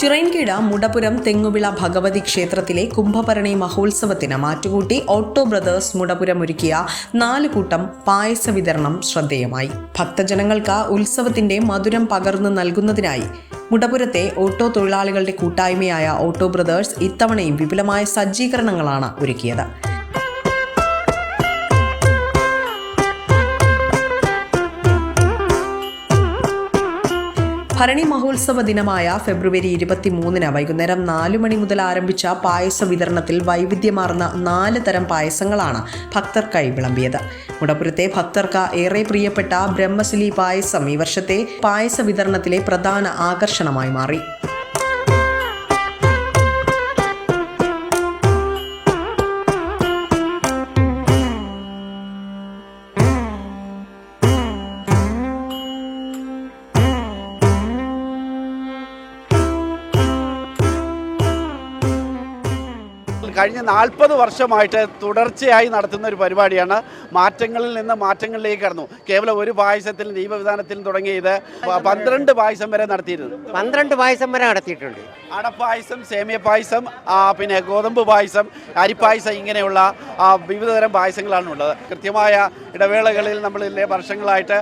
ചിറയൻകീഴ് മുടപുരം തെങ്ങുവിള ഭഗവതി ക്ഷേത്രത്തിലെ കുംഭഭരണി മഹോത്സവത്തിന് മാറ്റുകൂട്ടി auto brothers Mudapuram ഒരുക്കിയ 4 കൂട്ടം പായസ വിതരണം ശ്രദ്ധേയമായി. ഭക്തജനങ്ങൾക്ക് ഉത്സവത്തിന്റെ മധുരം പകർന്നു നൽകുന്നതിനായി മുടപുരത്തെ ഓട്ടോ തൊഴിലാളികളുടെ കൂട്ടായ്മയായ ഓട്ടോ ബ്രദേഴ്സ് ഇത്തവണയും വിപുലമായ സജ്ജീകരണങ്ങളാണ് ഒരുക്കിയത്. ഭരണി മഹോത്സവ ദിനമായ ഫെബ്രുവരി 23 വൈകുന്നേരം 4 മണി മുതൽ ആരംഭിച്ച പായസ വിതരണത്തിൽ വൈവിധ്യമാർന്ന 4 തരം പായസങ്ങളാണ് ഭക്തർക്കായി വിളമ്പിയത്. മുടപുരത്തെ ഭക്തർക്ക് ഏറെ പ്രിയപ്പെട്ട ബ്രഹ്മസിലി പായസം ഈ വർഷത്തെ പായസ വിതരണത്തിലെ പ്രധാന ആകർഷണമായി മാറി. കഴിഞ്ഞ 40 വർഷമായിട്ട് തുടർച്ചയായി നടത്തുന്ന ഒരു പരിപാടിയാണ്. മാറ്റങ്ങളിൽ നിന്ന് മാറ്റങ്ങളിലേക്ക് കടന്നു. കേവലം ഒരു പായസത്തിലും ദീപവിധാനത്തിലും തുടങ്ങിയത് 12 പായസം വരെ നടത്തിയിരുന്നു. 12 പായസം വരെ നടത്തിയിട്ടുണ്ട്. അടപ്പായസം, സേമിയ പായസം, പിന്നെ ഗോതമ്പ് പായസം, അരിപ്പായസം, ഇങ്ങനെയുള്ള വിവിധതരം പായസങ്ങളാണ് ഉള്ളത്. കൃത്യമായ ഇടവേളകളിൽ നമ്മളില്ലേ വർഷങ്ങളായിട്ട്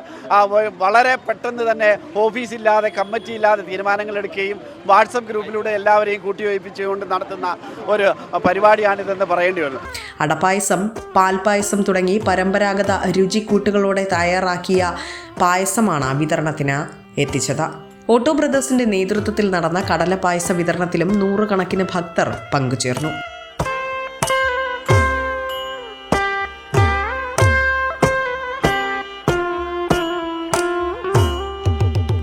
വളരെ പെട്ടെന്ന് തന്നെ ഓഫീസില്ലാതെ കമ്മിറ്റി ഇല്ലാതെ തീരുമാനങ്ങൾ എടുക്കുകയും വാട്സപ്പ് ഗ്രൂപ്പിലൂടെ എല്ലാവരെയും കൂട്ടിയോജിപ്പിച്ചുകൊണ്ട് നടത്തുന്ന ഒരു പരിപാടിയാണിതെന്ന് പറയേണ്ടി വരും. അടപ്പായസം, പാൽപ്പായസം തുടങ്ങി പരമ്പരാഗത രുചിക്കൂട്ടുകളോടെ തയ്യാറാക്കിയ പായസമാണ് വിതരണത്തിന് എത്തിച്ചത്. ഓട്ടോ ബ്രദേഴ്സിന്റെ നേതൃത്വത്തിൽ നടന്ന കടലപ്പായസ വിതരണത്തിലും 100 കണക്കിന് ഭക്തർ പങ്കുചേർന്നു.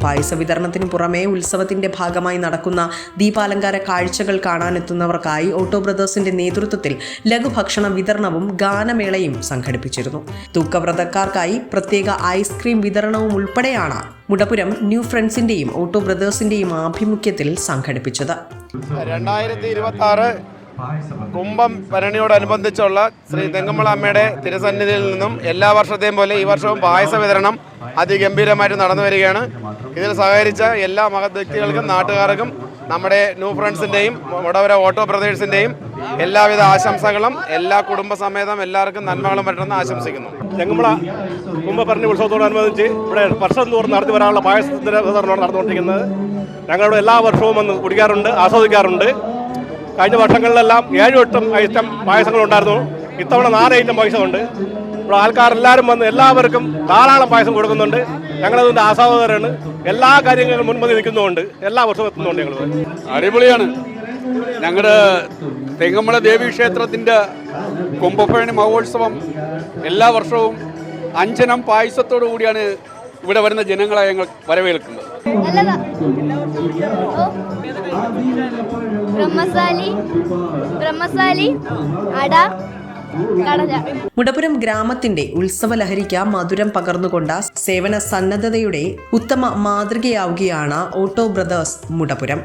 പായസ വിതരണത്തിന് പുറമെ ഉത്സവത്തിന്റെ ഭാഗമായി നടക്കുന്ന ദീപാലങ്കാര കാഴ്ചകൾ കാണാനെത്തുന്നവർക്കായി ഓട്ടോ ബ്രദേഴ്സിന്റെ നേതൃത്വത്തിൽ ലഘുഭക്ഷണ വിതരണവും ഗാനമേളയും സംഘടിപ്പിച്ചിരുന്നു. തൂക്കവ്രതക്കാർക്കായി പ്രത്യേക ഐസ്ക്രീം വിതരണവും ഉൾപ്പെടെയാണ് മുടപുരം ന്യൂ ഫ്രണ്ട്സിന്റെയും ഓട്ടോ ബ്രദേഴ്സിന്റെയും ആഭിമുഖ്യത്തിൽ സംഘടിപ്പിച്ചത്. 2026 കുംഭം ഭരണിയോടനുബന്ധിച്ചുള്ള ശ്രീ തെങ്ങുമള അമ്മയുടെ തിരുസന്നിധിയിൽ നിന്നും എല്ലാ വർഷത്തെയും പോലെ ഈ വർഷവും പായസ വിതരണം അതിഗംഭീരമായിട്ട് നടന്നു വരികയാണ്. ഇതിൽ സഹകരിച്ച എല്ലാ മഹത് വ്യക്തികൾക്കും നാട്ടുകാർക്കും നമ്മുടെ ന്യൂ ഫ്രണ്ട്സിൻ്റെയും മുടപുരം ഓട്ടോ ബ്രദേഴ്സിൻ്റെയും എല്ലാവിധ ആശംസകളും എല്ലാ കുടുംബസമേതം എല്ലാവർക്കും നന്മകളും പറ്റണമെന്ന് ആശംസിക്കുന്നു. തെങ്ങുമള കുംഭഭരണി ഉത്സവത്തോടനുബന്ധിച്ച് ഇവിടെ വർഷം തോറും നടത്തി വരാനുള്ള പായസത്തിൻ്റെ വിതരണമാണ് നടന്നുകൊണ്ടിരിക്കുന്നത്. ഞങ്ങളുടെ എല്ലാ വർഷവും വന്ന് കുടിക്കാറുണ്ട്, ആസ്വദിക്കാറുണ്ട്. കഴിഞ്ഞ വർഷങ്ങളിലെല്ലാം 7-8 ഐറ്റം പായസങ്ങളുണ്ടായിരുന്നു. ഇത്തവണ 4 ഐറ്റം പായസമുണ്ട്. ഇവിടെ ആൾക്കാരെല്ലാവരും വന്ന് എല്ലാവർക്കും ധാരാളം പായസം കൊടുക്കുന്നുണ്ട്. ഞങ്ങളതിൻ്റെ ആസ്വാദകരാണ്. എല്ലാ കാര്യങ്ങളും മുൻപന്തി നിൽക്കുന്നുണ്ട്. എല്ലാ വർഷവും എത്തുന്നുണ്ട്. ഞങ്ങൾ അടിപൊളിയാണ്. ഞങ്ങളുടെ തെങ്ങുമള ദേവീക്ഷേത്രത്തിൻ്റെ കുംഭഭരണി മഹോത്സവം എല്ലാ വർഷവും 5 ഇനം പായസത്തോടു കൂടിയാണ് ഇവിടെ വരുന്ന ജനങ്ങളെ ഞങ്ങൾ വരവേൽക്കുന്നത്. മുടപുരം ഗ്രാമത്തിന്റെ ഉത്സവലഹരിക്ക് മധുരം പകർന്നുകൊണ്ട് സേവന സന്നദ്ധതയുടെ ഉത്തമ മാതൃകയാവുകയാണ് ഓട്ടോ ബ്രദേഴ്സ് മുടപുരം.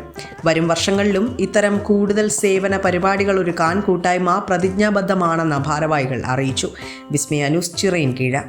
വരും വർഷങ്ങളിലും ഇത്തരം കൂടുതൽ സേവന പരിപാടികൾ ഒരുക്കാൻ കൂട്ടായ്മ പ്രതിജ്ഞാബദ്ധമാണെന്ന് ഭാരവാഹികൾ അറിയിച്ചു. വിസ്മയ ന്യൂസ്, ചിറയൻകീഴ്.